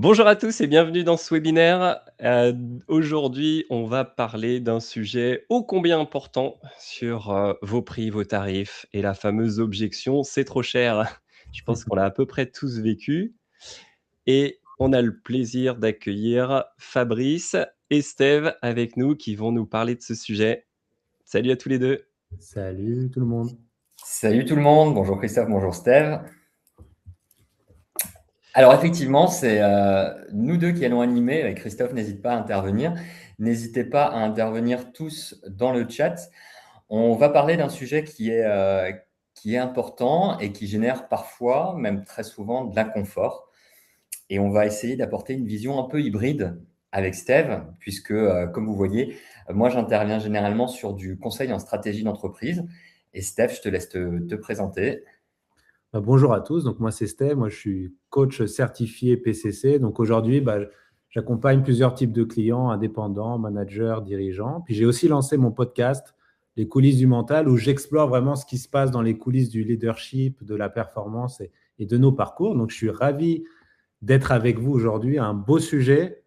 Bonjour à tous et bienvenue dans ce webinaire. Aujourd'hui, on va parler d'un sujet ô combien important sur, vos prix, vos tarifs et la fameuse objection: «C'est trop cher». Je pense qu'on l'a à peu près tous vécu et on a le plaisir d'accueillir Fabrice et Steve avec nous qui vont nous parler de ce sujet. Salut à tous les 2. Salut tout le monde. Salut tout le monde, bonjour Christophe, bonjour Steve. Alors effectivement, c'est nous deux qui allons animer, et Christophe n'hésite pas à intervenir. N'hésitez pas à intervenir tous dans le chat. On va parler d'un sujet qui est important et qui génère parfois, même très souvent, de l'inconfort. Et on va essayer d'apporter une vision un peu hybride avec Steve, puisque, comme vous voyez, moi j'interviens généralement sur du conseil en stratégie d'entreprise. Et Steve, je te laisse te présenter. Bonjour à tous, donc moi c'est Steve, moi je suis coach certifié PCC. Donc aujourd'hui, j'accompagne plusieurs types de clients, indépendants, managers, dirigeants. Puis j'ai aussi lancé mon podcast, Les coulisses du mental, où j'explore vraiment ce qui se passe dans les coulisses du leadership, de la performance et de nos parcours. Donc je suis ravi d'être avec vous aujourd'hui, un beau sujet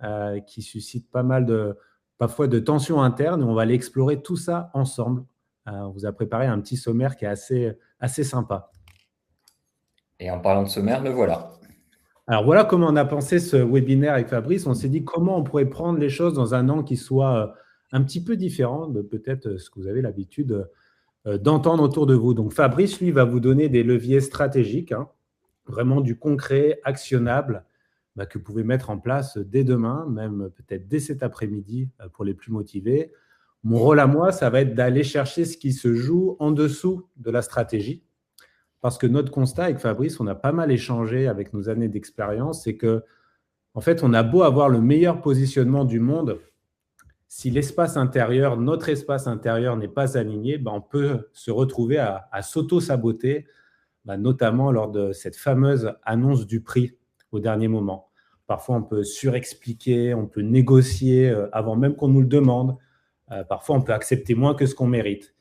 qui suscite pas mal parfois de tensions internes, et on va aller explorer tout ça ensemble. On vous a préparé un petit sommaire qui est assez sympa. Et en parlant de sommaire, le voilà. Alors voilà comment on a pensé ce webinaire avec Fabrice. On s'est dit comment on pourrait prendre les choses dans un angle qui soit un petit peu différent de peut-être ce que vous avez l'habitude d'entendre autour de vous. Donc Fabrice, lui, va vous donner des leviers stratégiques, vraiment du concret, actionnable, que vous pouvez mettre en place dès demain, même peut-être dès cet après-midi pour les plus motivés. Mon rôle à moi, ça va être d'aller chercher ce qui se joue en dessous de la stratégie. Parce que notre constat avec Fabrice, on a pas mal échangé avec nos années d'expérience, c'est que, en fait, on a beau avoir le meilleur positionnement du monde, si l'espace intérieur, notre espace intérieur n'est pas aligné, on peut se retrouver à s'auto-saboter, notamment lors de cette fameuse annonce du prix au dernier moment. Parfois, on peut surexpliquer, on peut négocier avant même qu'on nous le demande. Parfois, on peut accepter moins que ce qu'on mérite.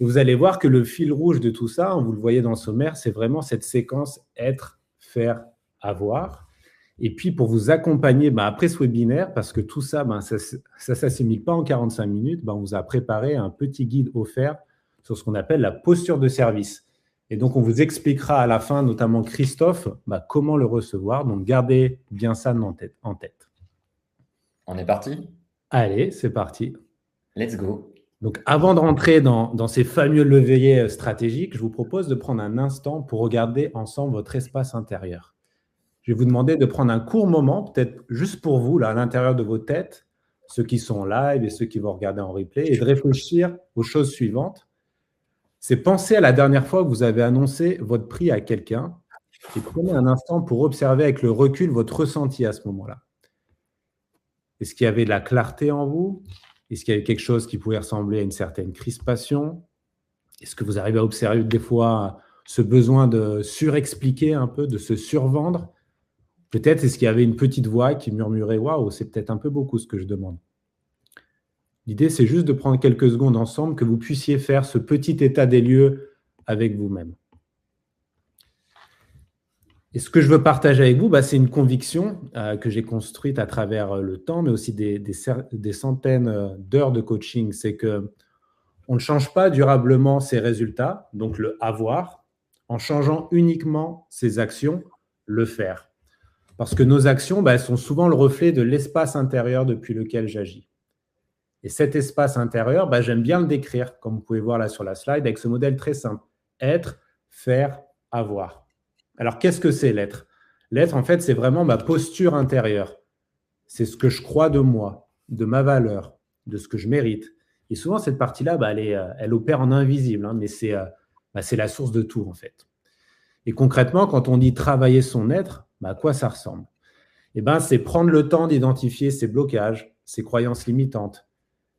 Et vous allez voir que le fil rouge de tout ça, vous le voyez dans le sommaire, c'est vraiment cette séquence être, faire, avoir. Et puis, pour vous accompagner après ce webinaire, parce que tout ça, ça ne s'assimile pas en 45 minutes, on vous a préparé un petit guide offert sur ce qu'on appelle la posture de service. Et donc, on vous expliquera à la fin, notamment Christophe, comment le recevoir. Donc, gardez bien ça en tête. On est parti? Allez, c'est parti. Let's go. Donc, avant de rentrer dans ces fameux leviers stratégiques, je vous propose de prendre un instant pour regarder ensemble votre espace intérieur. Je vais vous demander de prendre un court moment, peut-être juste pour vous, là, à l'intérieur de vos têtes, ceux qui sont en live et ceux qui vont regarder en replay, et de réfléchir aux choses suivantes. C'est penser à la dernière fois que vous avez annoncé votre prix à quelqu'un et prenez un instant pour observer avec le recul votre ressenti à ce moment-là. Est-ce qu'il y avait de la clarté en vous? Est-ce qu'il y avait quelque chose qui pouvait ressembler à une certaine crispation? Est-ce que vous arrivez à observer des fois ce besoin de surexpliquer un peu, de se survendre? Peut-être est-ce qu'il y avait une petite voix qui murmurait « Waouh, c'est peut-être un peu beaucoup ce que je demande ». L'idée, c'est juste de prendre quelques secondes ensemble, que vous puissiez faire ce petit état des lieux avec vous-même. Et ce que je veux partager avec vous, c'est une conviction que j'ai construite à travers le temps, mais aussi des centaines d'heures de coaching. C'est qu'on ne change pas durablement ses résultats, donc le avoir, en changeant uniquement ses actions, le faire. Parce que nos actions, elles sont souvent le reflet de l'espace intérieur depuis lequel j'agis. Et cet espace intérieur, j'aime bien le décrire, comme vous pouvez voir là sur la slide, avec ce modèle très simple. Être, faire, avoir. Alors, qu'est-ce que c'est l'être? L'être, en fait, c'est vraiment ma posture intérieure. C'est ce que je crois de moi, de ma valeur, de ce que je mérite. Et souvent, cette partie-là, elle opère en invisible, mais c'est la source de tout, en fait. Et concrètement, quand on dit travailler son être, à quoi ça ressemble? C'est prendre le temps d'identifier ses blocages, ses croyances limitantes.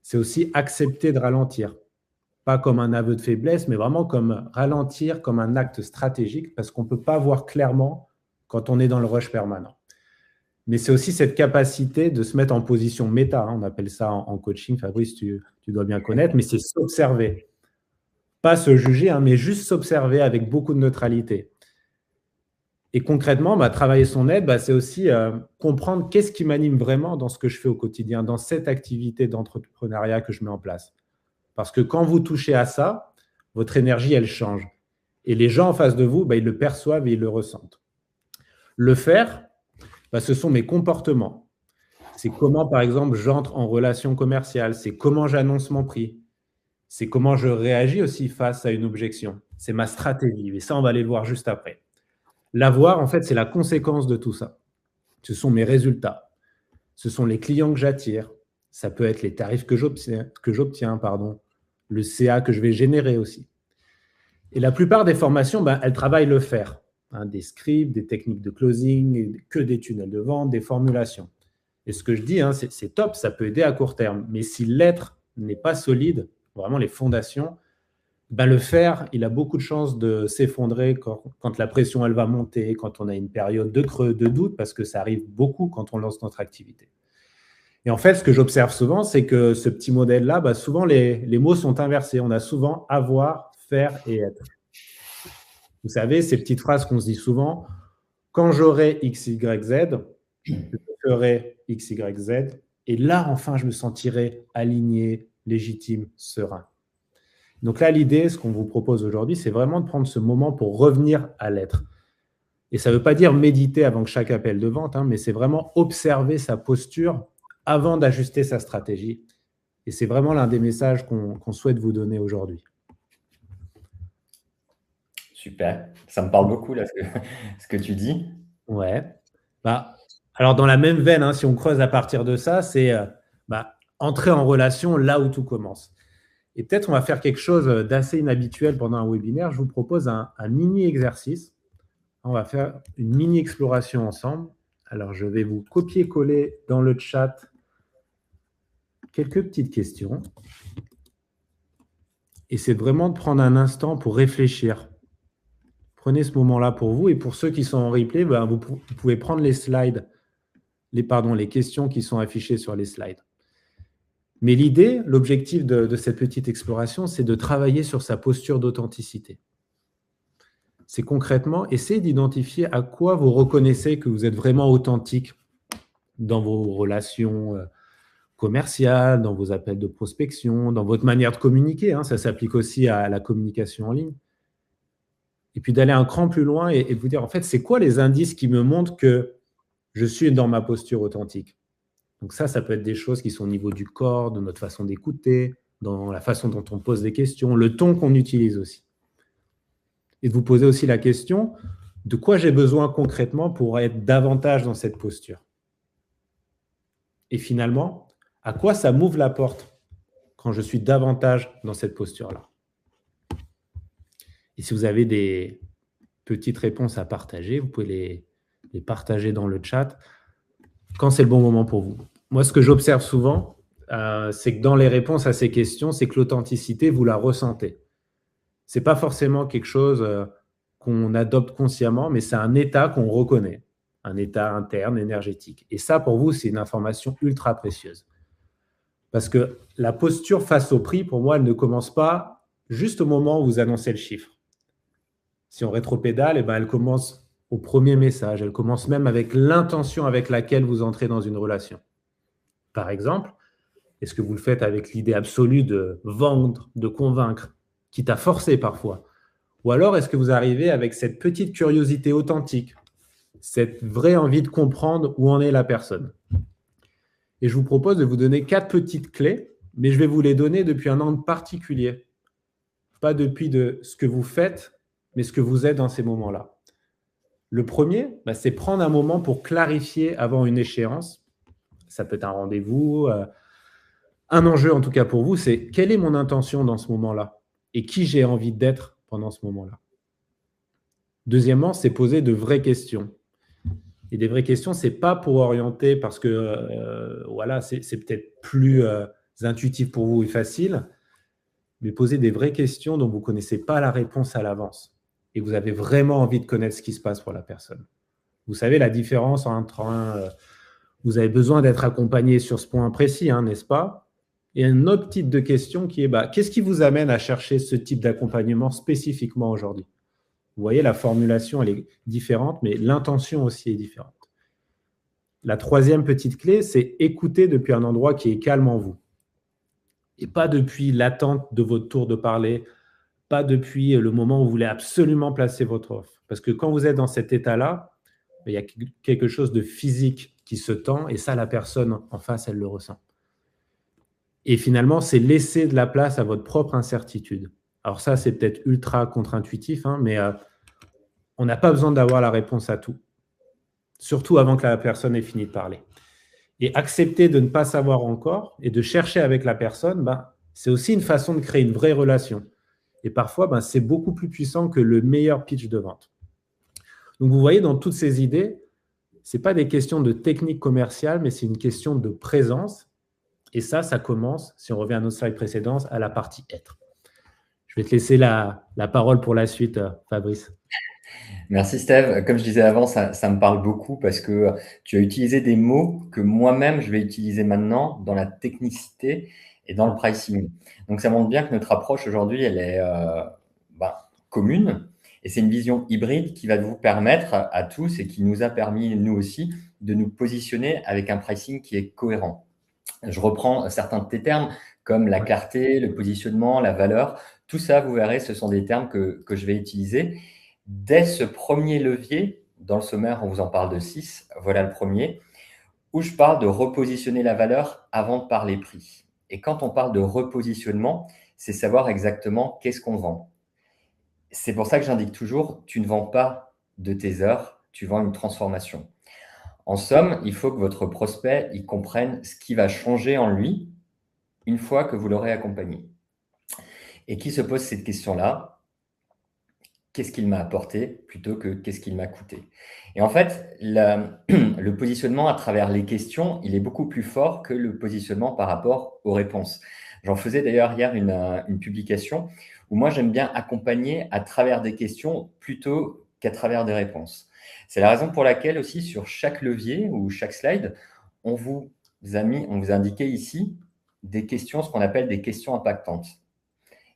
C'est aussi accepter de ralentir. Pas comme un aveu de faiblesse, mais vraiment comme ralentir, comme un acte stratégique, parce qu'on ne peut pas voir clairement quand on est dans le rush permanent. Mais c'est aussi cette capacité de se mettre en position méta, on appelle ça en coaching, Fabrice, tu dois bien connaître, mais c'est s'observer. Pas se juger, mais juste s'observer avec beaucoup de neutralité. Et concrètement, travailler son aide, c'est aussi comprendre qu'est-ce qui m'anime vraiment dans ce que je fais au quotidien, dans cette activité d'entrepreneuriat que je mets en place. Parce que quand vous touchez à ça, votre énergie, elle change. Et les gens en face de vous, ils le perçoivent et ils le ressentent. Le faire, ce sont mes comportements. C'est comment, par exemple, j'entre en relation commerciale. C'est comment j'annonce mon prix. C'est comment je réagis aussi face à une objection. C'est ma stratégie. Et ça, on va aller le voir juste après. L'avoir, en fait, c'est la conséquence de tout ça. Ce sont mes résultats. Ce sont les clients que j'attire. Ça peut être les tarifs que j'obtiens, le CA que je vais générer aussi. Et la plupart des formations, elles travaillent le faire. Des scripts, des techniques de closing, que des tunnels de vente, des formulations. Et ce que je dis, c'est top, ça peut aider à court terme. Mais si l'être n'est pas solide, vraiment les fondations, le faire, il a beaucoup de chances de s'effondrer quand la pression elle va monter, quand on a une période de creux, de doute, parce que ça arrive beaucoup quand on lance notre activité. Et en fait, ce que j'observe souvent, c'est que ce petit modèle-là, souvent les mots sont inversés. On a souvent avoir, faire et être. Vous savez, ces petites phrases qu'on se dit souvent, quand j'aurai X, Y, Z, je ferai X, Y, Z, et là, enfin, je me sentirai aligné, légitime, serein. Donc là, l'idée, ce qu'on vous propose aujourd'hui, c'est vraiment de prendre ce moment pour revenir à l'être. Et ça ne veut pas dire méditer avant chaque appel de vente, mais c'est vraiment observer sa posture avant d'ajuster sa stratégie. Et c'est vraiment l'un des messages qu'on souhaite vous donner aujourd'hui. Super. Ça me parle beaucoup, là, ce que tu dis. Ouais. Alors, dans la même veine, si on creuse à partir de ça, c'est entrer en relation là où tout commence. Et peut-être on va faire quelque chose d'assez inhabituel pendant un webinaire. Je vous propose un mini-exercice. On va faire une mini-exploration ensemble. Alors, je vais vous copier-coller dans le chat quelques petites questions. Et c'est vraiment de prendre un instant pour réfléchir. Prenez ce moment-là pour vous. Et pour ceux qui sont en replay, vous pouvez prendre les slides, les questions qui sont affichées sur les slides. Mais l'idée, l'objectif de cette petite exploration, c'est de travailler sur sa posture d'authenticité. C'est concrètement essayer d'identifier à quoi vous reconnaissez que vous êtes vraiment authentique dans vos relations commerciales, dans vos appels de prospection, dans votre manière de communiquer. Ça s'applique aussi à la communication en ligne. Et puis d'aller un cran plus loin et de vous dire, en fait, c'est quoi les indices qui me montrent que je suis dans ma posture authentique? Donc ça peut être des choses qui sont au niveau du corps, de notre façon d'écouter, dans la façon dont on pose des questions, le ton qu'on utilise aussi. Et de vous poser aussi la question, de quoi j'ai besoin concrètement pour être davantage dans cette posture? Et finalement, à quoi ça m'ouvre la porte quand je suis davantage dans cette posture-là? Et si vous avez des petites réponses à partager, vous pouvez les partager dans le chat quand c'est le bon moment pour vous. Moi, ce que j'observe souvent, c'est que dans les réponses à ces questions, c'est que l'authenticité, vous la ressentez. Ce n'est pas forcément quelque chose qu'on adopte consciemment, mais c'est un état qu'on reconnaît, un état interne, énergétique. Et ça, pour vous, c'est une information ultra précieuse. Parce que la posture face au prix, pour moi, elle ne commence pas juste au moment où vous annoncez le chiffre. Si on rétropédale, elle commence au premier message. Elle commence même avec l'intention avec laquelle vous entrez dans une relation. Par exemple, est-ce que vous le faites avec l'idée absolue de vendre, de convaincre, quitte à forcer parfois? Ou alors, est-ce que vous arrivez avec cette petite curiosité authentique, cette vraie envie de comprendre où en est la personne? Et je vous propose de vous donner 4 petites clés, mais je vais vous les donner depuis un angle particulier. Pas depuis ce que vous faites, mais ce que vous êtes dans ces moments-là. Le premier, c'est prendre un moment pour clarifier avant une échéance. Ça peut être un rendez-vous, un enjeu en tout cas pour vous, c'est quelle est mon intention dans ce moment-là et qui j'ai envie d'être pendant ce moment-là. Deuxièmement, c'est poser de vraies questions. Et des vraies questions, ce n'est pas pour orienter parce que c'est peut-être plus intuitif pour vous et facile, mais poser des vraies questions dont vous ne connaissez pas la réponse à l'avance. Et vous avez vraiment envie de connaître ce qui se passe pour la personne. Vous savez la différence entre vous avez besoin d'être accompagné sur ce point précis, n'est-ce pas? Et un autre type de question qui est, qu'est-ce qui vous amène à chercher ce type d'accompagnement spécifiquement aujourd'hui? Vous voyez, la formulation, elle est différente, mais l'intention aussi est différente. La troisième petite clé, c'est écouter depuis un endroit qui est calme en vous. Et pas depuis l'attente de votre tour de parler, pas depuis le moment où vous voulez absolument placer votre offre. Parce que quand vous êtes dans cet état-là, il y a quelque chose de physique qui se tend et ça, la personne en face, elle le ressent. Et finalement, c'est laisser de la place à votre propre incertitude. Alors ça, c'est peut-être ultra contre-intuitif, hein, mais on n'a pas besoin d'avoir la réponse à tout, surtout avant que la personne ait fini de parler. Et accepter de ne pas savoir encore et de chercher avec la personne, c'est aussi une façon de créer une vraie relation. Et parfois, c'est beaucoup plus puissant que le meilleur pitch de vente. Donc, vous voyez, dans toutes ces idées, ce n'est pas des questions de technique commerciale, mais c'est une question de présence. Et ça commence, si on revient à notre slide précédente, à la partie être. Je vais te laisser la parole pour la suite, Fabrice. Merci Steve. Comme je disais avant, ça me parle beaucoup parce que tu as utilisé des mots que moi-même, je vais utiliser maintenant dans la technicité et dans le pricing. Donc, ça montre bien que notre approche aujourd'hui, elle est commune et c'est une vision hybride qui va vous permettre à tous et qui nous a permis, nous aussi, de nous positionner avec un pricing qui est cohérent. Je reprends certains de tes termes comme la clarté, le positionnement, la valeur. Tout ça, vous verrez, ce sont des termes que je vais utiliser. Dès ce premier levier, dans le sommaire, on vous en parle de 6, voilà le premier, où je parle de repositionner la valeur avant de parler prix. Et quand on parle de repositionnement, c'est savoir exactement qu'est-ce qu'on vend. C'est pour ça que j'indique toujours, tu ne vends pas de tes heures, tu vends une transformation. En somme, il faut que votre prospect il comprenne ce qui va changer en lui une fois que vous l'aurez accompagné. Et qui se pose cette question-là, qu'est-ce qu'il m'a apporté plutôt que qu'est-ce qu'il m'a coûté. Et en fait, le positionnement à travers les questions, il est beaucoup plus fort que le positionnement par rapport aux réponses. J'en faisais d'ailleurs hier une publication où moi, j'aime bien accompagner à travers des questions plutôt qu'à travers des réponses. C'est la raison pour laquelle aussi sur chaque levier ou chaque slide, on vous a indiqué ici des questions, ce qu'on appelle des questions impactantes.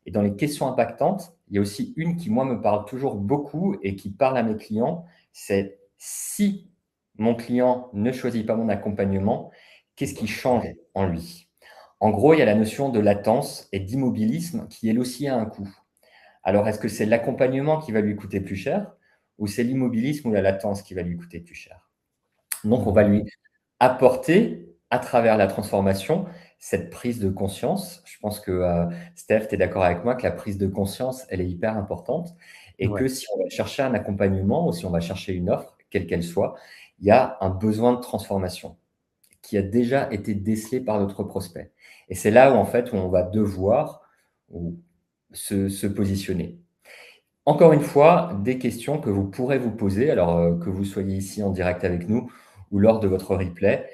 Et dans les questions impactantes, il y a aussi une qui, moi, me parle toujours beaucoup et qui parle à mes clients, c'est si mon client ne choisit pas mon accompagnement, qu'est-ce qui change en lui? En gros, il y a la notion de latence et d'immobilisme qui, elle aussi, a un coût. Alors, est-ce que c'est l'accompagnement qui va lui coûter plus cher ou c'est l'immobilisme ou la latence qui va lui coûter plus cher? Donc, on va lui apporter, à travers la transformation, cette prise de conscience. Je pense que, Steph, tu es d'accord avec moi que la prise de conscience, elle est hyper importante et que si on va chercher un accompagnement ou si on va chercher une offre, quelle qu'elle soit, il y a un besoin de transformation qui a déjà été décelé par notre prospect. Et c'est là où, en fait, où on va devoir se positionner. Encore une fois, des questions que vous pourrez vous poser, alors que vous soyez ici en direct avec nous ou lors de votre replay.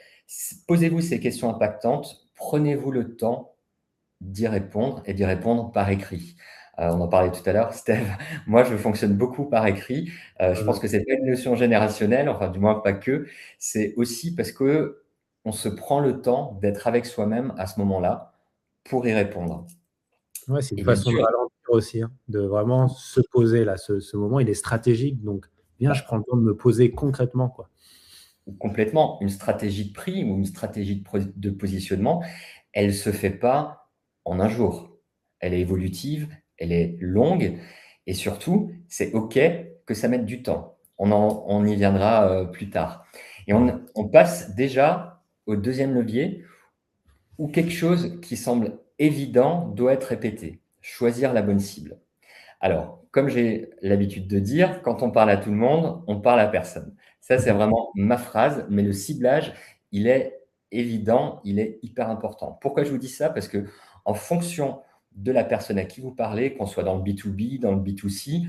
Posez-vous ces questions impactantes, prenez-vous le temps d'y répondre et d'y répondre par écrit. On en parlait tout à l'heure, Steve. Moi, je fonctionne beaucoup par écrit. Je pense que c'est pas une notion générationnelle, enfin du moins pas que. C'est aussi parce que on se prend le temps d'être avec soi-même à ce moment-là pour y répondre. Ouais, c'est une Et bien façon de sûr, ralentir aussi, hein, de vraiment se poser là. Ce moment, il est stratégique, donc je prends le temps de me poser concrètement, quoi. complètement, une stratégie de prix ou une stratégie de positionnement, elle ne se fait pas en un jour. Elle est évolutive, elle est longue et surtout, c'est OK que ça mette du temps. On y viendra plus tard. Et on passe déjà au deuxième levier où quelque chose qui semble évident doit être répété. Choisir la bonne cible. Alors, comme j'ai l'habitude de dire, quand on parle à tout le monde, on parle à personne. Ça, c'est vraiment ma phrase, mais le ciblage, il est évident, il est hyper important. Pourquoi je vous dis ça? Parce que en fonction de la personne à qui vous parlez, qu'on soit dans le B2B, dans le B2C,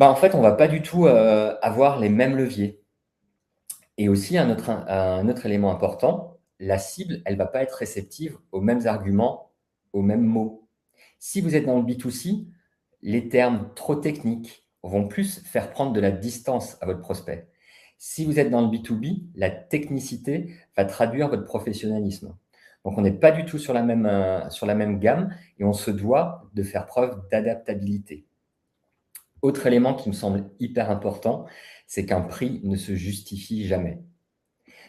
en fait, on ne va pas du tout avoir les mêmes leviers. Et aussi, un autre élément important, la cible, elle ne va pas être réceptive aux mêmes arguments, aux mêmes mots. Si vous êtes dans le B2C, les termes trop techniques vont plus faire prendre de la distance à votre prospect. Si vous êtes dans le B2B, la technicité va traduire votre professionnalisme. Donc, on n'est pas du tout sur la même gamme et on se doit de faire preuve d'adaptabilité. Autre élément qui me semble hyper important, c'est qu'un prix ne se justifie jamais.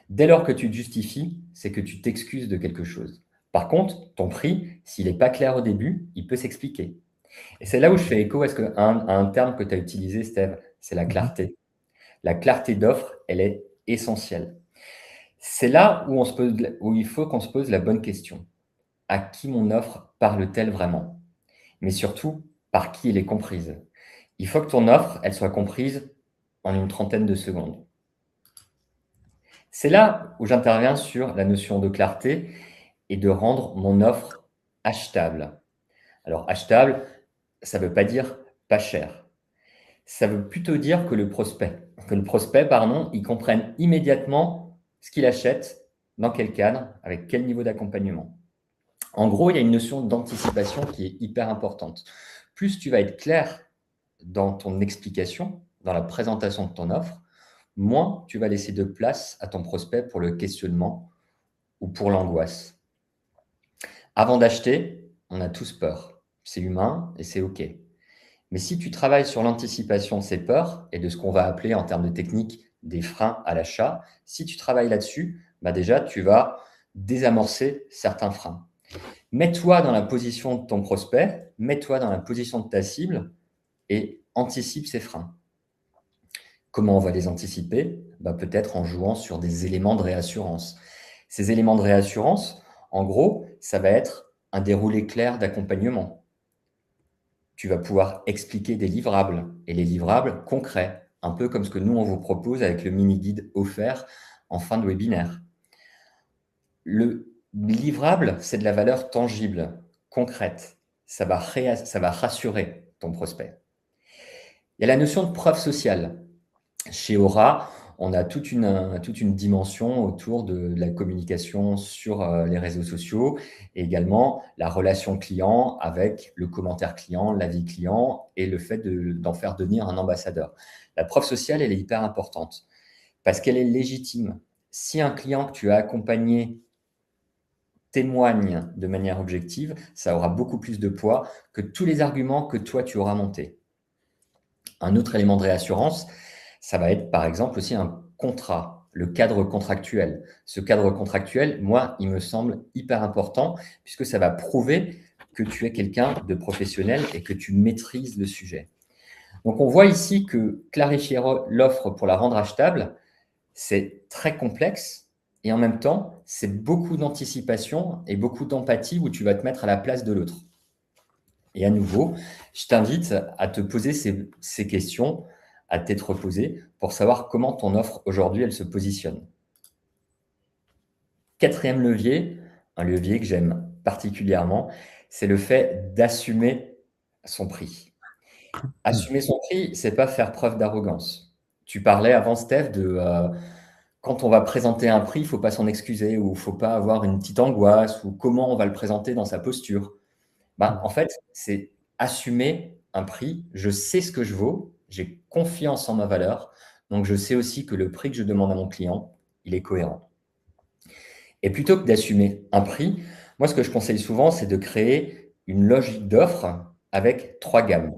Dès lors que tu te justifies, c'est que tu t'excuses de quelque chose. Par contre, ton prix, s'il n'est pas clair au début, il peut s'expliquer. Et c'est là où je fais écho à un terme que tu as utilisé, Steve, c'est la Mhm. clarté. La clarté d'offre, elle est essentielle. C'est là où, où il faut qu'on se pose la bonne question. À qui mon offre parle-t-elle vraiment? Mais surtout, par qui elle est comprise? Il faut que ton offre, elle soit comprise en une trentaine de secondes. C'est là où j'interviens sur la notion de clarté et de rendre mon offre achetable. Alors, achetable, ça ne veut pas dire pas cher. Ça veut plutôt dire que le prospect, pardon, il comprenne immédiatement ce qu'il achète, dans quel cadre, avec quel niveau d'accompagnement. En gros, il y a une notion d'anticipation qui est hyper importante. Plus tu vas être clair dans ton explication, dans la présentation de ton offre, moins tu vas laisser de place à ton prospect pour le questionnement ou pour l'angoisse. Avant d'acheter, on a tous peur. C'est humain et c'est OK. Mais si tu travailles sur l'anticipation de ces peurs et de ce qu'on va appeler en termes de technique des freins à l'achat, si tu travailles là-dessus, bah déjà, tu vas désamorcer certains freins. Mets-toi dans la position de ton prospect, mets-toi dans la position de ta cible et anticipe ces freins. Comment on va les anticiper? Bah, peut-être en jouant sur des éléments de réassurance. Ces éléments de réassurance, en gros, ça va être un déroulé clair d'accompagnement. Tu vas pouvoir expliquer des livrables et les livrables concrets, un peu comme ce que nous, on vous propose avec le mini-guide offert en fin de webinaire. Le livrable, c'est de la valeur tangible, concrète. Ça va rassurer ton prospect. Il y a la notion de preuve sociale. Chez Aura, on a toute une dimension autour de la communication sur les réseaux sociaux et également la relation client avec le commentaire client, l'avis client et le fait d'en faire devenir un ambassadeur. La preuve sociale, elle est hyper importante parce qu'elle est légitime. Si un client que tu as accompagné témoigne de manière objective, ça aura beaucoup plus de poids que tous les arguments que toi, tu auras montés. Un autre élément de réassurance, ça va être par exemple aussi un contrat, le cadre contractuel. Ce cadre contractuel, moi, il me semble hyper important puisque ça va prouver que tu es quelqu'un de professionnel et que tu maîtrises le sujet. Donc, on voit ici que clarifier l'offre pour la rendre achetable, c'est très complexe et en même temps, c'est beaucoup d'anticipation et beaucoup d'empathie où tu vas te mettre à la place de l'autre. Et à nouveau, je t'invite à te poser ces questions, à t'être posé pour savoir comment ton offre aujourd'hui, elle se positionne. Quatrième levier, un levier que j'aime particulièrement, c'est le fait d'assumer son prix. Assumer son prix, c'est pas faire preuve d'arrogance. Tu parlais avant, Steph, de quand on va présenter un prix, il ne faut pas s'en excuser ou il ne faut pas avoir une petite angoisse ou comment on va le présenter dans sa posture. En fait, c'est assumer un prix. Je sais ce que je vaux, j'ai confiance en ma valeur, donc je sais aussi que le prix que je demande à mon client, il est cohérent. Et plutôt que d'assumer un prix, moi, ce que je conseille souvent, c'est de créer une logique d'offres avec 3 gammes.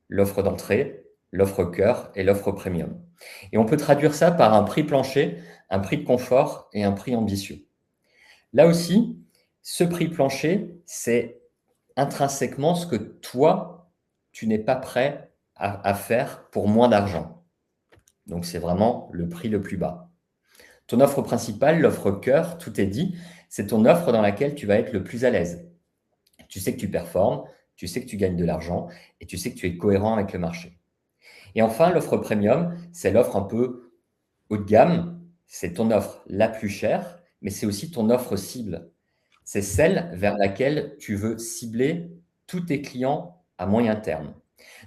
L'offre d'entrée, l'offre cœur et l'offre premium. Et on peut traduire ça par un prix plancher, un prix de confort et un prix ambitieux. Là aussi, ce prix plancher, c'est intrinsèquement ce que toi, tu n'es pas prêt à faire pour moins d'argent. Donc, c'est vraiment le prix le plus bas. Ton offre principale, l'offre cœur, tout est dit, c'est ton offre dans laquelle tu vas être le plus à l'aise. Tu sais que tu performes, tu sais que tu gagnes de l'argent et tu sais que tu es cohérent avec le marché. Et enfin, l'offre premium, c'est l'offre un peu haut de gamme, c'est ton offre la plus chère, mais c'est aussi ton offre cible. C'est celle vers laquelle tu veux cibler tous tes clients à moyen terme.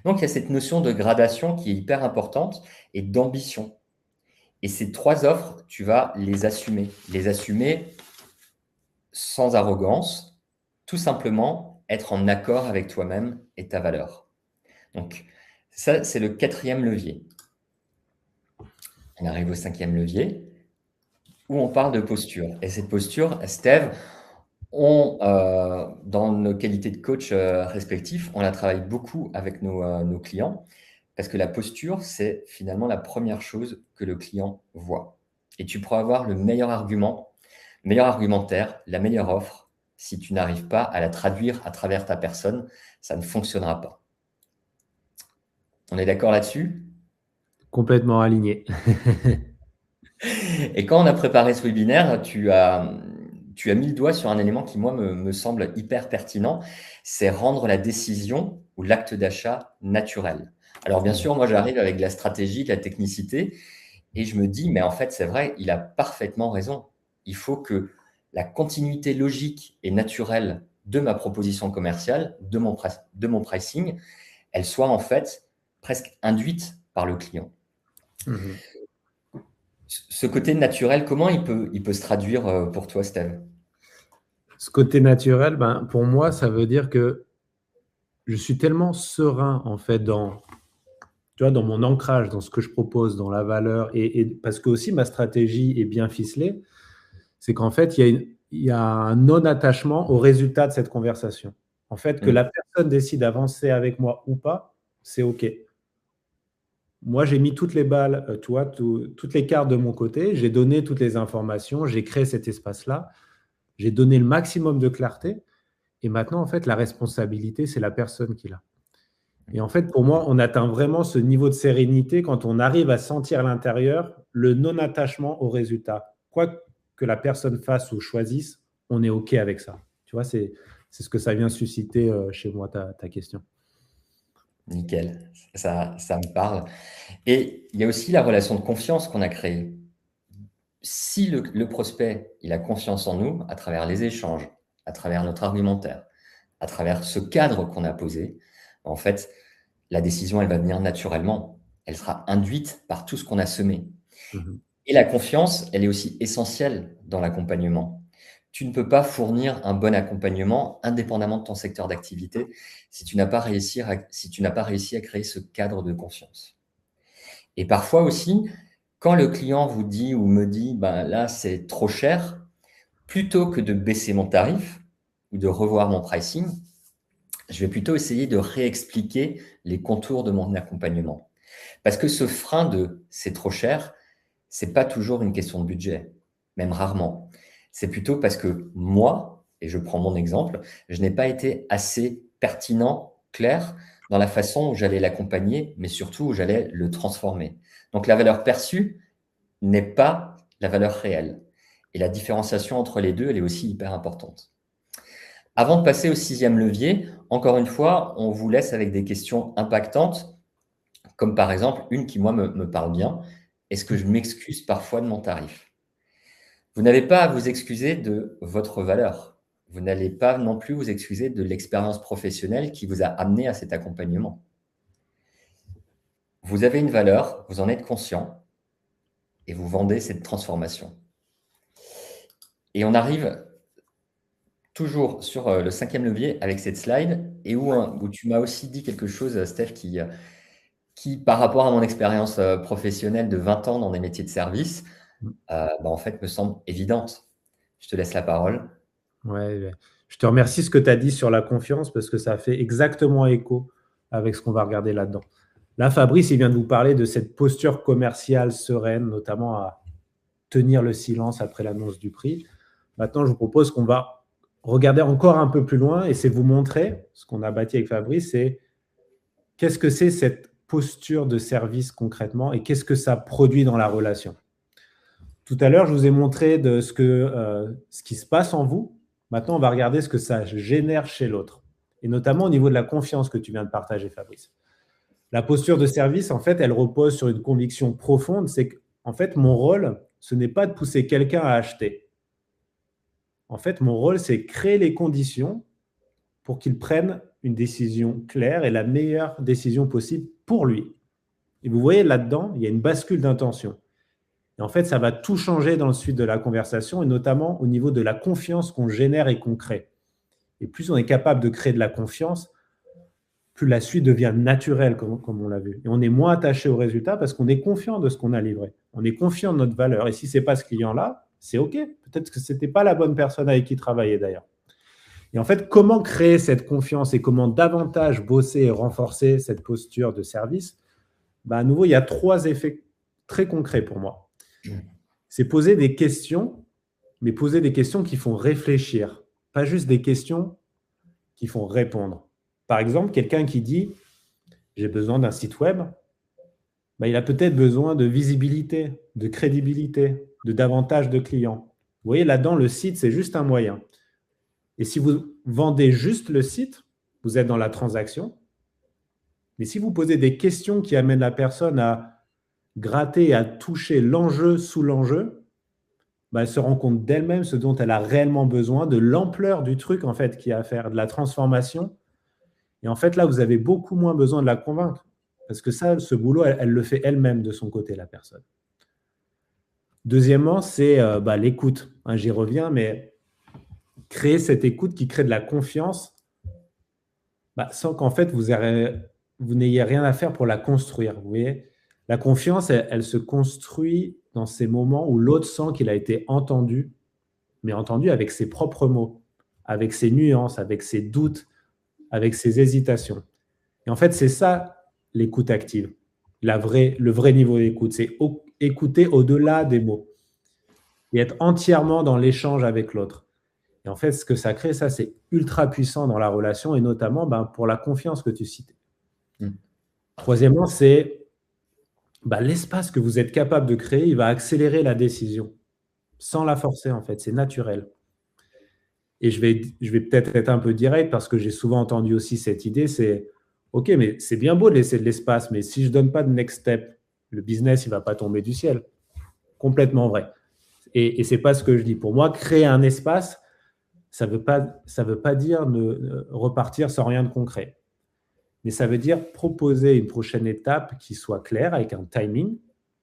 Donc, il y a cette notion de gradation qui est hyper importante et d'ambition. Et ces 3 offres, tu vas les assumer sans arrogance, tout simplement être en accord avec toi-même et ta valeur. Donc, ça, c'est le 4e levier. On arrive au 5e levier, où on parle de posture. Et cette posture, Steve, dans nos qualités de coach respectifs, on la travaille beaucoup avec nos clients. Parce que la posture, c'est finalement la première chose que le client voit. Et tu pourras avoir le meilleur argument, le meilleur argumentaire, la meilleure offre. Si tu n'arrives pas à la traduire à travers ta personne, ça ne fonctionnera pas. On est d'accord là-dessus? Complètement aligné. Et quand on a préparé ce webinaire, tu as mis le doigt sur un élément qui, moi, me semble hyper pertinent, c'est rendre la décision ou l'acte d'achat naturel. Alors, bien sûr, moi, j'arrive avec de la stratégie, de la technicité, et je me dis, mais en fait, c'est vrai, il a parfaitement raison. Il faut que la continuité logique et naturelle de ma proposition commerciale, de mon pricing, elle soit en fait presque induite par le client. Mhm. Ce côté naturel, comment il peut se traduire pour toi, Steve? Ce côté naturel, ben, pour moi, ça veut dire que je suis tellement serein, en fait, tu vois, dans mon ancrage, dans ce que je propose, dans la valeur, et parce que aussi ma stratégie est bien ficelée, c'est qu'en fait, il y a un non-attachement au résultat de cette conversation. En fait, que la personne décide d'avancer avec moi ou pas, c'est OK. Moi, j'ai mis toutes les balles, tu vois, toutes les cartes de mon côté, j'ai donné toutes les informations, j'ai créé cet espace-là, j'ai donné le maximum de clarté, et maintenant, en fait, la responsabilité, c'est la personne qui l'a. Et en fait, pour moi, on atteint vraiment ce niveau de sérénité quand on arrive à sentir à l'intérieur le non-attachement au résultat. Quoi que la personne fasse ou choisisse, on est OK avec ça. Tu vois, c'est ce que ça vient susciter chez moi, ta question. Nickel, ça me parle. Et il y a aussi la relation de confiance qu'on a créée. Si le prospect, il a confiance en nous à travers les échanges, à travers notre argumentaire, à travers ce cadre qu'on a posé, en fait, la décision, elle va venir naturellement. Elle sera induite par tout ce qu'on a semé. Mhm. Et la confiance, elle est aussi essentielle dans l'accompagnement. Tu ne peux pas fournir un bon accompagnement indépendamment de ton secteur d'activité si tu n'as pas réussi à créer ce cadre de confiance. Et parfois aussi, quand le client vous dit ou me dit, ben là, c'est trop cher, plutôt que de baisser mon tarif ou de revoir mon pricing, je vais plutôt essayer de réexpliquer les contours de mon accompagnement. Parce que ce frein de c'est trop cher, c'est pas toujours une question de budget, même rarement. C'est plutôt parce que moi, et je prends mon exemple, je n'ai pas été assez pertinent, clair dans la façon où j'allais l'accompagner, mais surtout où j'allais le transformer. Donc la valeur perçue n'est pas la valeur réelle. Et la différenciation entre les deux, elle est aussi hyper importante. Avant de passer au 6e levier, encore une fois, on vous laisse avec des questions impactantes, comme par exemple une qui, moi, me parle bien. Est-ce que je m'excuse parfois de mon tarif? Vous n'avez pas à vous excuser de votre valeur. Vous n'allez pas non plus vous excuser de l'expérience professionnelle qui vous a amené à cet accompagnement. Vous avez une valeur, vous en êtes conscient et vous vendez cette transformation. Et on arrive toujours sur le 5e levier avec cette slide et où tu m'as aussi dit quelque chose, Steph, qui, par rapport à mon expérience professionnelle de 20 ans dans des métiers de service, en fait, me semble évidente. Je te laisse la parole. Ouais, je te remercie ce que tu as dit sur la confiance parce que ça fait exactement écho avec ce qu'on va regarder là-dedans. Là, Fabrice, il vient de vous parler de cette posture commerciale sereine, notamment à tenir le silence après l'annonce du prix. Maintenant, je vous propose qu'on va regarder encore un peu plus loin et c'est vous montrer ce qu'on a bâti avec Fabrice, c'est qu'est-ce que c'est cette posture de service concrètement et qu'est-ce que ça produit dans la relation. Tout à l'heure, je vous ai montré de ce qui se passe en vous. Maintenant, on va regarder ce que ça génère chez l'autre, et notamment au niveau de la confiance que tu viens de partager, Fabrice. La posture de service, en fait, elle repose sur une conviction profonde, c'est qu'en fait, mon rôle, ce n'est pas de pousser quelqu'un à acheter. En fait, mon rôle, c'est créer les conditions pour qu'il prenne une décision claire et la meilleure décision possible pour lui. Et vous voyez là-dedans, il y a une bascule d'intention. Et en fait, ça va tout changer dans le suite de la conversation, et notamment au niveau de la confiance qu'on génère et qu'on crée. Et plus on est capable de créer de la confiance, plus la suite devient naturelle, comme on l'a vu. Et on est moins attaché au résultat parce qu'on est confiant de ce qu'on a livré. On est confiant de notre valeur. Et si ce n'est pas ce client-là, c'est OK. Peut-être que ce n'était pas la bonne personne avec qui travailler d'ailleurs. Et en fait, comment créer cette confiance et comment davantage bosser et renforcer cette posture de service? À nouveau, il y a 3 effets très concrets pour moi. C'est poser des questions, mais poser des questions qui font réfléchir, pas juste des questions qui font répondre. Par exemple, quelqu'un qui dit « j'ai besoin d'un site web », il a peut-être besoin de visibilité, de crédibilité, de davantage de clients. Vous voyez, là-dedans, le site, c'est juste un moyen. Et si vous vendez juste le site, vous êtes dans la transaction. Mais si vous posez des questions qui amènent la personne à gratter, à toucher l'enjeu sous l'enjeu, elle se rend compte d'elle-même ce dont elle a réellement besoin, de l'ampleur du truc en fait qu'il y a à faire, de la transformation. Et en fait, là, vous avez beaucoup moins besoin de la convaincre. Parce que ça, ce boulot, elle le fait elle-même de son côté, la personne. Deuxièmement, c'est l'écoute. J'y reviens, mais créer cette écoute qui crée de la confiance sans qu'en fait, vous n'ayez rien à faire pour la construire. Vous voyez, la confiance, elle se construit dans ces moments où l'autre sent qu'il a été entendu, mais entendu avec ses propres mots, avec ses nuances, avec ses doutes, avec ses hésitations. Et en fait, c'est ça l'écoute active, le vrai niveau d'écoute. C'est écouter au-delà des mots et être entièrement dans l'échange avec l'autre. Et en fait, ce que ça crée, ça, c'est ultra puissant dans la relation et notamment pour la confiance que tu citais. Troisièmement, c'est l'espace que vous êtes capable de créer, il va accélérer la décision sans la forcer, en fait. C'est naturel. Et je vais peut-être être un peu direct parce que j'ai souvent entendu aussi cette idée, c'est OK, mais c'est bien beau de laisser de l'espace, mais si je ne donne pas de next step, le business, il ne va pas tomber du ciel. Complètement vrai. Et ce n'est pas ce que je dis. Pour moi, créer un espace, ça veut pas dire repartir sans rien de concret. Mais ça veut dire proposer une prochaine étape qui soit claire avec un timing.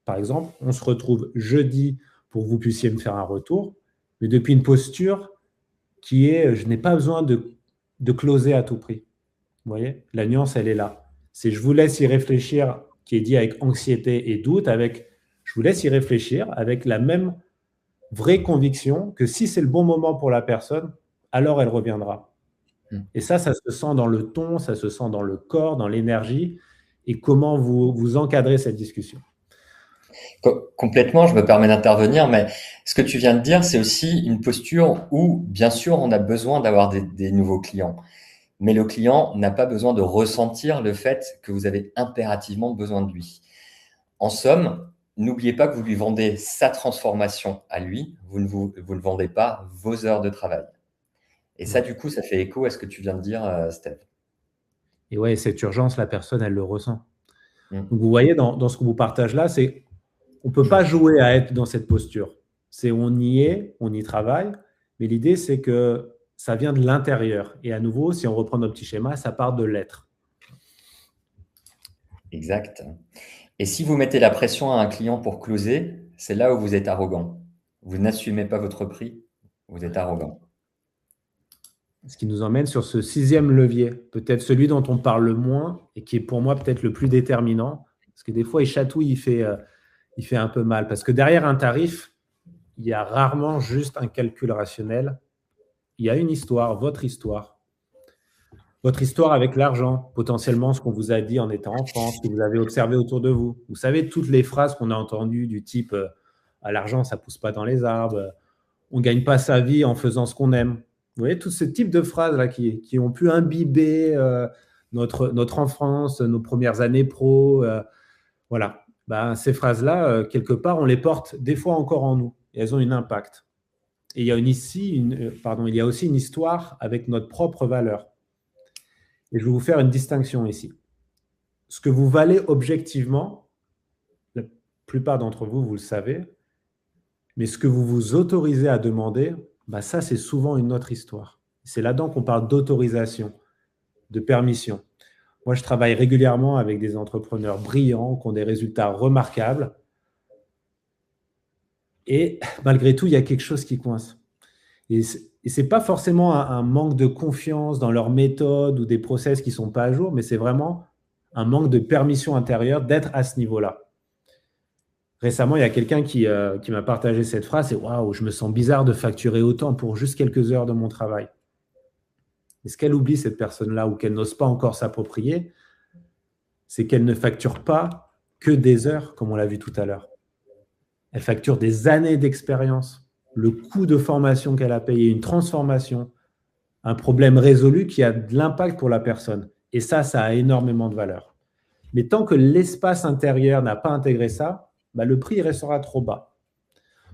Par exemple, on se retrouve jeudi pour que vous puissiez me faire un retour, mais depuis une posture qui est je n'ai pas besoin de closer à tout prix. Vous voyez, la nuance, elle est là. C'est je vous laisse y réfléchir, qui est dit avec anxiété et doute, avec je vous laisse y réfléchir avec la même vraie conviction que si c'est le bon moment pour la personne, alors elle reviendra. Et ça se sent dans le ton, ça se sent dans le corps, dans l'énergie, et comment vous encadrez cette discussion. Complètement, je me permets d'intervenir, mais ce que tu viens de dire, c'est aussi une posture où, bien sûr, on a besoin d'avoir des nouveaux clients. Mais le client n'a pas besoin de ressentir le fait que vous avez impérativement besoin de lui. En somme, n'oubliez pas que vous lui vendez sa transformation à lui, vous ne vendez pas vos heures de travail. Et ça, du coup, ça fait écho à ce que tu viens de dire, Steph. Et ouais, cette urgence, la personne, elle le ressent. Donc, vous voyez, dans ce que vous partagez là, c'est on ne peut pas jouer à être dans cette posture. C'est on y travaille, mais l'idée, c'est que ça vient de l'intérieur. Et à nouveau, si on reprend notre petit schéma, ça part de l'être. Exact. Et si vous mettez la pression à un client pour closer, c'est là où vous êtes arrogant. Vous n'assumez pas votre prix, vous êtes arrogant. Ce qui nous emmène sur ce 6e levier, peut-être celui dont on parle le moins et qui est pour moi peut-être le plus déterminant, parce que des fois, il chatouille, il fait un peu mal. Parce que derrière un tarif, il y a rarement juste un calcul rationnel. Il y a une histoire, votre histoire avec l'argent, potentiellement ce qu'on vous a dit en étant enfant, ce que vous avez observé autour de vous. Vous savez, toutes les phrases qu'on a entendues du type « à l'argent, ça ne pousse pas dans les arbres »,« on ne gagne pas sa vie en faisant ce qu'on aime ». Vous voyez, tous ces types de phrases-là qui ont pu imbiber notre enfance, nos premières années pro. Voilà. Ces phrases-là, quelque part, on les porte des fois encore en nous. Et elles ont un impact. Et il y a aussi une histoire avec notre propre valeur. Et je vais vous faire une distinction ici. Ce que vous valez objectivement, la plupart d'entre vous, vous le savez, mais ce que vous vous autorisez à demander, ça, c'est souvent une autre histoire. C'est là-dedans qu'on parle d'autorisation, de permission. Moi, je travaille régulièrement avec des entrepreneurs brillants qui ont des résultats remarquables. Et malgré tout, il y a quelque chose qui coince. Et ce n'est pas forcément un manque de confiance dans leur méthode ou des process qui ne sont pas à jour, mais c'est vraiment un manque de permission intérieure d'être à ce niveau-là. Récemment, il y a quelqu'un qui m'a partagé cette phrase, c'est « Waouh, je me sens bizarre de facturer autant pour juste quelques heures de mon travail ». Et ce qu'elle oublie, cette personne-là, ou qu'elle n'ose pas encore s'approprier, c'est qu'elle ne facture pas que des heures, comme on l'a vu tout à l'heure. Elle facture des années d'expérience, le coût de formation qu'elle a payé, une transformation, un problème résolu qui a de l'impact pour la personne. Et ça a énormément de valeur. Mais tant que l'espace intérieur n'a pas intégré ça, le prix restera trop bas.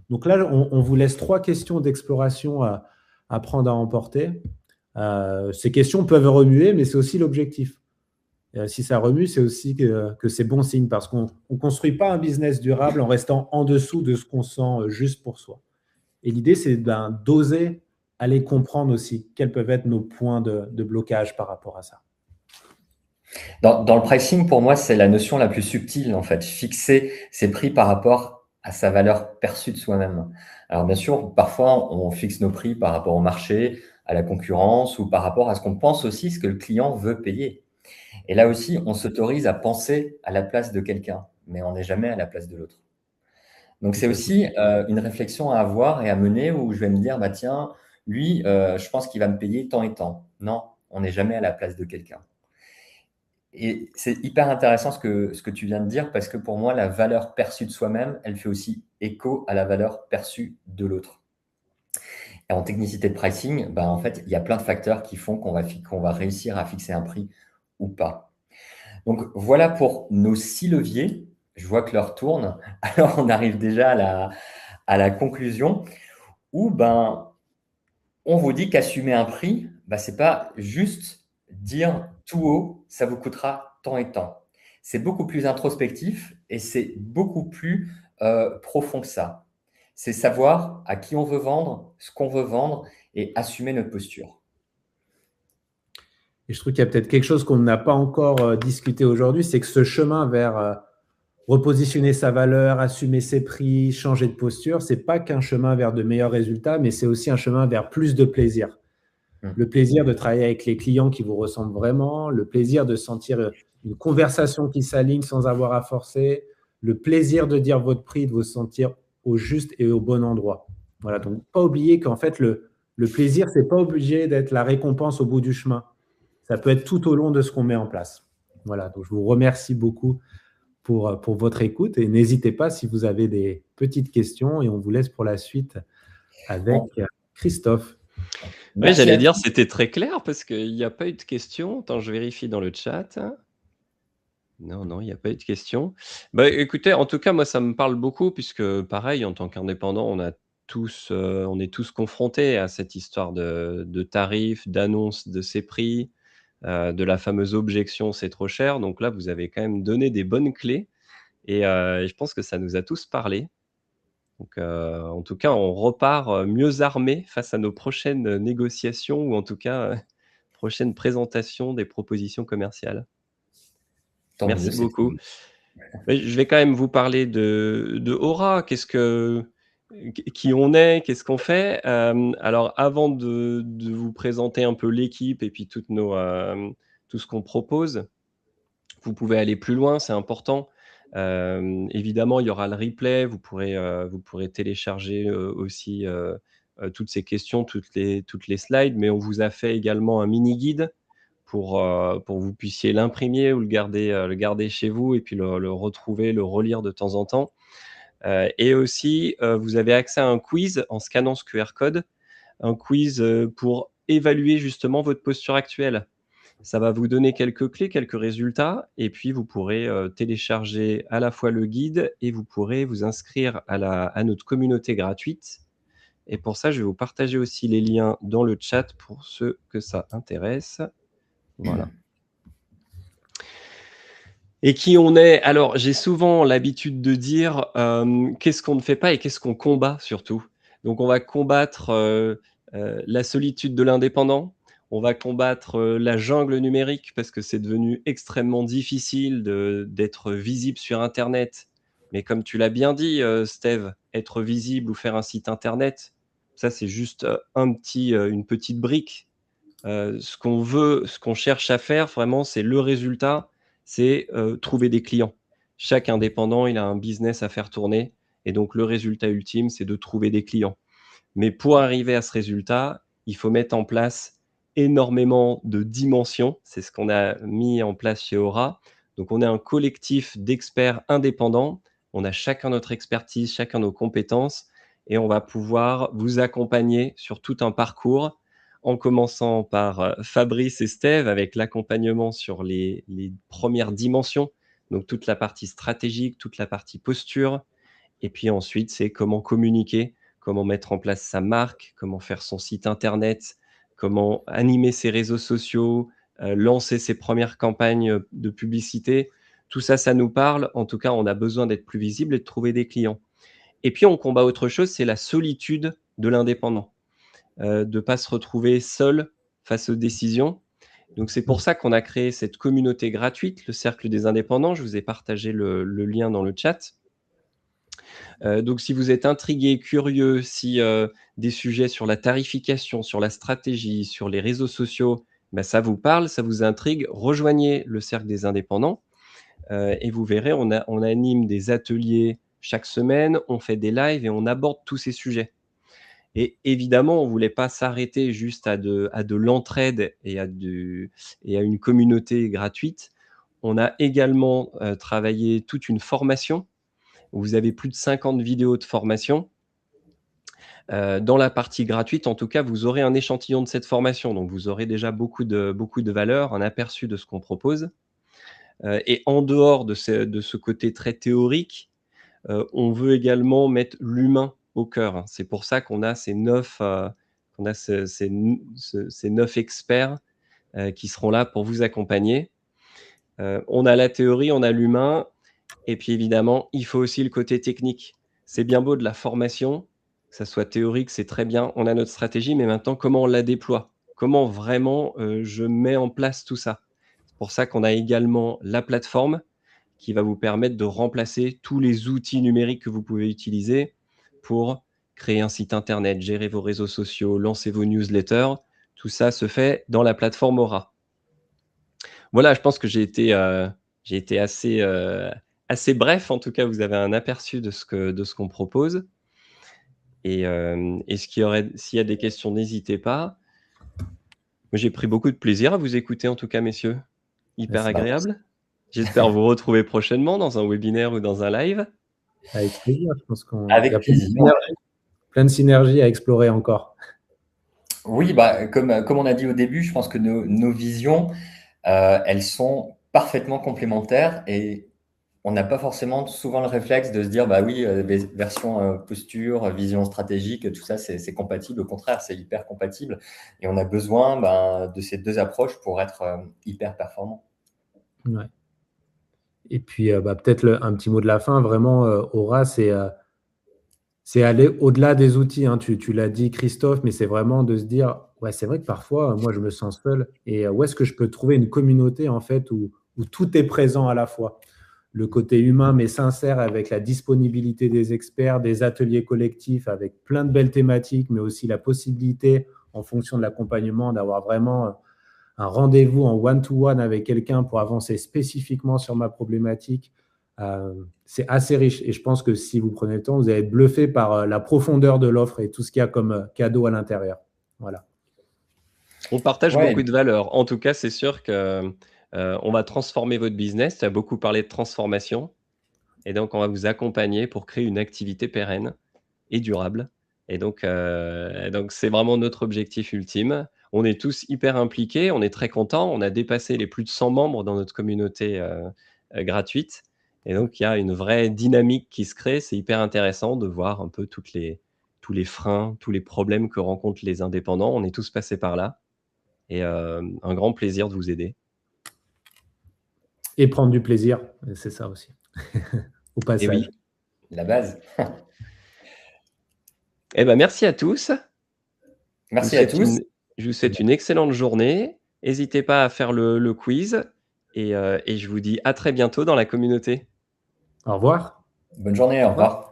Donc là, on vous laisse 3 questions d'exploration à prendre à emporter. Ces questions peuvent remuer, mais c'est aussi l'objectif. Si ça remue, c'est aussi que c'est bon signe parce qu'on ne construit pas un business durable en restant en dessous de ce qu'on sent juste pour soi. Et l'idée, c'est d'oser aller comprendre aussi quels peuvent être nos points de blocage par rapport à ça. Dans le pricing, pour moi, c'est la notion la plus subtile, en fait. Fixer ses prix par rapport à sa valeur perçue de soi-même. Alors, bien sûr, parfois, on fixe nos prix par rapport au marché, à la concurrence ou par rapport à ce qu'on pense aussi, ce que le client veut payer. Et là aussi, on s'autorise à penser à la place de quelqu'un, mais on n'est jamais à la place de l'autre. Donc, c'est aussi une réflexion à avoir et à mener où je vais me dire, bah, tiens, lui, je pense qu'il va me payer tant et tant. Non, on n'est jamais à la place de quelqu'un. Et c'est hyper intéressant ce que tu viens de dire parce que pour moi, la valeur perçue de soi-même, elle fait aussi écho à la valeur perçue de l'autre. Et en technicité de pricing, en fait, il y a plein de facteurs qui font qu'on va réussir à fixer un prix ou pas. Donc, voilà pour nos 6 leviers. Je vois que l'heure tourne. Alors, on arrive déjà à la conclusion où on vous dit qu'assumer un prix, ce n'est pas juste dire tout haut, ça vous coûtera tant et tant. C'est beaucoup plus introspectif et c'est beaucoup plus profond que ça. C'est savoir à qui on veut vendre, ce qu'on veut vendre et assumer notre posture. Et je trouve qu'il y a peut-être quelque chose qu'on n'a pas encore discuté aujourd'hui, c'est que ce chemin vers repositionner sa valeur, assumer ses prix, changer de posture, ce n'est pas qu'un chemin vers de meilleurs résultats, mais c'est aussi un chemin vers plus de plaisir. Le plaisir de travailler avec les clients qui vous ressemblent vraiment, le plaisir de sentir une conversation qui s'aligne sans avoir à forcer, le plaisir de dire votre prix, de vous sentir au juste et au bon endroit. Voilà, donc pas oublier qu'en fait, le plaisir, ce n'est pas obligé d'être la récompense au bout du chemin. Ça peut être tout au long de ce qu'on met en place. Voilà, donc je vous remercie beaucoup pour votre écoute et n'hésitez pas si vous avez des petites questions et on vous laisse pour la suite avec Christophe. Oui, j'allais dire, c'était très clair parce qu'il n'y a pas eu de questions. Attends, je vérifie dans le chat. Non, il n'y a pas eu de questions. Écoutez, en tout cas, moi, ça me parle beaucoup puisque, pareil, en tant qu'indépendant, on est tous confrontés à cette histoire de tarifs, d'annonces de ces prix, de la fameuse objection «c'est trop cher». Donc là, vous avez quand même donné des bonnes clés et je pense que ça nous a tous parlé. Donc, en tout cas, on repart mieux armés face à nos prochaines négociations ou en tout cas, prochaines présentations des propositions commerciales. Merci beaucoup. Je vais quand même vous parler de Aura. Qui on est, qu'est-ce qu'on fait? Alors avant de vous présenter un peu l'équipe et puis tout ce qu'on propose, vous pouvez aller plus loin, c'est important. Évidemment, il y aura le replay, vous pourrez télécharger, aussi, toutes ces questions, toutes les slides, mais on vous a fait également un mini guide pour que vous puissiez l'imprimer ou le garder chez vous et puis le retrouver, le relire de temps en temps. Et aussi, vous avez accès à un quiz en scannant ce QR code, un quiz, pour évaluer justement votre posture actuelle. Ça va vous donner quelques clés, quelques résultats et puis vous pourrez, télécharger à la fois le guide et vous pourrez vous inscrire à notre communauté gratuite et pour ça, je vais vous partager aussi les liens dans le chat pour ceux que ça intéresse. Voilà. Et qui on est? Alors, j'ai souvent l'habitude de dire, qu'est-ce qu'on ne fait pas et qu'est-ce qu'on combat surtout? Donc on va combattre, la solitude de l'indépendant. On va combattre, la jungle numérique parce que c'est devenu extrêmement difficile d'être visible sur internet. Mais comme tu l'as bien dit, Steve, être visible ou faire un site internet, ça c'est juste, une petite brique. Ce qu'on cherche à faire vraiment, c'est le résultat, c'est, trouver des clients. Chaque indépendant, il a un business à faire tourner et donc le résultat ultime, c'est de trouver des clients. Mais pour arriver à ce résultat, il faut mettre en place énormément de dimensions. C'est ce qu'on a mis en place chez Aura. Donc, on est un collectif d'experts indépendants. On a chacun notre expertise, chacun nos compétences et on va pouvoir vous accompagner sur tout un parcours en commençant par Fabrice et Steve avec l'accompagnement sur les premières dimensions, donc toute la partie stratégique, toute la partie posture. Et puis ensuite, c'est comment communiquer, comment mettre en place sa marque, comment faire son site internet, comment animer ses réseaux sociaux, lancer ses premières campagnes de publicité. Tout ça, ça nous parle. En tout cas, on a besoin d'être plus visible et de trouver des clients. Et puis, on combat autre chose, c'est la solitude de l'indépendant, de ne pas se retrouver seul face aux décisions. Donc, c'est pour ça qu'on a créé cette communauté gratuite, le Cercle des indépendants. Je vous ai partagé le lien dans le chat. Donc, si vous êtes intrigué, curieux, si des sujets sur la tarification, sur la stratégie, sur les réseaux sociaux, bah, ça vous parle, ça vous intrigue, rejoignez le Cercle des indépendants et vous verrez, on anime des ateliers chaque semaine, on fait des lives et on aborde tous ces sujets. Et évidemment, on ne voulait pas s'arrêter juste à de l'entraide et à une communauté gratuite. On a également travaillé toute une formation. Vous avez plus de 50 vidéos de formation. Dans la partie gratuite, en tout cas, vous aurez un échantillon de cette formation. Donc, vous aurez déjà beaucoup de valeur, un aperçu de ce qu'on propose. Et en dehors de ce côté très théorique, on veut également mettre l'humain au cœur. C'est pour ça qu'on a ces 9 experts qui seront là pour vous accompagner. On a la théorie, on a l'humain et puis évidemment, il faut aussi le côté technique. C'est bien beau de la formation, que ça soit théorique, c'est très bien. On a notre stratégie, mais maintenant, comment on la déploie? Comment vraiment, je mets en place tout ça? C'est pour ça qu'on a également la plateforme qui va vous permettre de remplacer tous les outils numériques que vous pouvez utiliser pour créer un site internet, gérer vos réseaux sociaux, lancer vos newsletters. Tout ça se fait dans la plateforme Aura. Voilà, je pense que j'ai été assez bref. En tout cas, vous avez un aperçu de ce qu'on propose et s'il y a des questions, n'hésitez pas. Moi, j'ai pris beaucoup de plaisir à vous écouter en tout cas, messieurs. Hyper agréable. J'espère vous retrouver prochainement dans un webinaire ou dans un live. Avec plaisir, je pense qu'on Avec y a plaisir. plein de synergies à explorer encore. Oui, bah, comme on a dit au début, je pense que nos visions, elles sont parfaitement complémentaires et on n'a pas forcément souvent le réflexe de se dire, bah oui, version posture, vision stratégique, tout ça, c'est compatible. Au contraire, c'est hyper compatible et on a besoin de ces deux approches pour être hyper performant. Ouais. Et puis, peut-être un petit mot de la fin, vraiment, Aura, c'est aller au-delà des outils, hein. Tu l'as dit, Christophe, mais c'est vraiment de se dire, ouais, c'est vrai que parfois, moi, je me sens seul. Et où est-ce que je peux trouver une communauté, en fait, où tout est présent à la fois? Le côté humain, mais sincère, avec la disponibilité des experts, des ateliers collectifs, avec plein de belles thématiques, mais aussi la possibilité, en fonction de l'accompagnement, d'avoir vraiment un rendez-vous en one-to-one avec quelqu'un pour avancer spécifiquement sur ma problématique. C'est assez riche et je pense que si vous prenez le temps, vous allez être bluffé par la profondeur de l'offre et tout ce qu'il y a comme cadeau à l'intérieur. Voilà. On partage beaucoup de valeurs. En tout cas, c'est sûr que on va transformer votre business. Tu as beaucoup parlé de transformation et donc on va vous accompagner pour créer une activité pérenne et durable. Et donc c'est vraiment notre objectif ultime. On est tous hyper impliqués, on est très contents. On a dépassé les plus de 100 membres dans notre communauté gratuite. Et donc, il y a une vraie dynamique qui se crée. C'est hyper intéressant de voir un peu tous les freins, tous les problèmes que rencontrent les indépendants. On est tous passés par là. Et un grand plaisir de vous aider. Et prendre du plaisir, c'est ça aussi. Au passage. Et oui, la base. Eh ben, merci à tous. Merci à tous. Je vous souhaite une excellente journée. N'hésitez pas à faire le quiz. Et je vous dis à très bientôt dans la communauté. Au revoir. Bonne journée, au revoir.